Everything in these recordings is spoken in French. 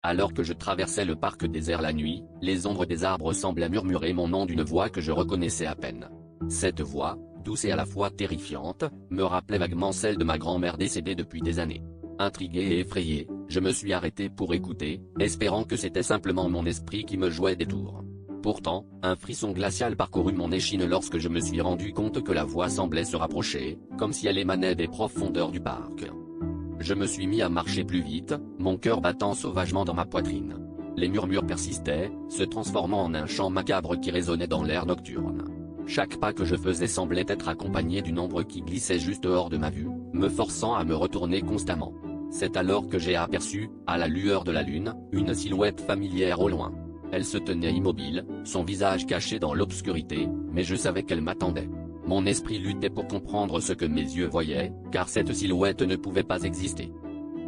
Alors que je traversais le parc désert la nuit, les ombres des arbres semblaient murmurer mon nom d'une voix que je reconnaissais à peine. Cette voix, douce et à la fois terrifiante, me rappelait vaguement celle de ma grand-mère décédée depuis des années. Intrigué et effrayé, je me suis arrêté pour écouter, espérant que c'était simplement mon esprit qui me jouait des tours. Pourtant, un frisson glacial parcourut mon échine lorsque je me suis rendu compte que la voix semblait se rapprocher, comme si elle émanait des profondeurs du parc. Je me suis mis à marcher plus vite, mon cœur battant sauvagement dans ma poitrine. Les murmures persistaient, se transformant en un chant macabre qui résonnait dans l'air nocturne. Chaque pas que je faisais semblait être accompagné d'une ombre qui glissait juste hors de ma vue, me forçant à me retourner constamment. C'est alors que j'ai aperçu, à la lueur de la lune, une silhouette familière au loin. Elle se tenait immobile, son visage caché dans l'obscurité, mais je savais qu'elle m'attendait. Mon esprit luttait pour comprendre ce que mes yeux voyaient, car cette silhouette ne pouvait pas exister.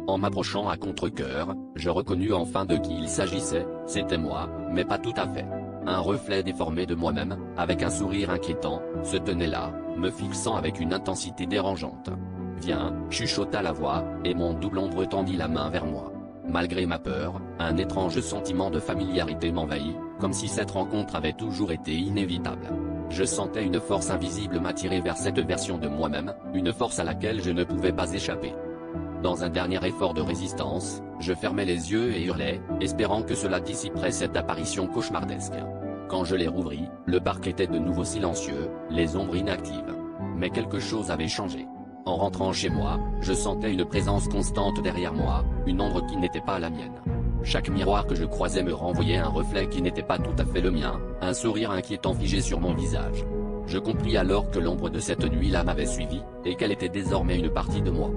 En m'approchant à contre-cœur, je reconnus enfin de qui il s'agissait, c'était moi, mais pas tout à fait. Un reflet déformé de moi-même, avec un sourire inquiétant, se tenait là, me fixant avec une intensité dérangeante. « Viens », chuchota la voix, et mon double ombre tendit la main vers moi. Malgré ma peur, un étrange sentiment de familiarité m'envahit, comme si cette rencontre avait toujours été inévitable. Je sentais une force invisible m'attirer vers cette version de moi-même, une force à laquelle je ne pouvais pas échapper. Dans un dernier effort de résistance, je fermais les yeux et hurlais, espérant que cela dissiperait cette apparition cauchemardesque. Quand je les rouvris, le parc était de nouveau silencieux, les ombres inactives. Mais quelque chose avait changé. En rentrant chez moi, je sentais une présence constante derrière moi, une ombre qui n'était pas la mienne. Chaque miroir que je croisais me renvoyait un reflet qui n'était pas tout à fait le mien, un sourire inquiétant figé sur mon visage. Je compris alors que l'ombre de cette nuit-là m'avait suivi, et qu'elle était désormais une partie de moi.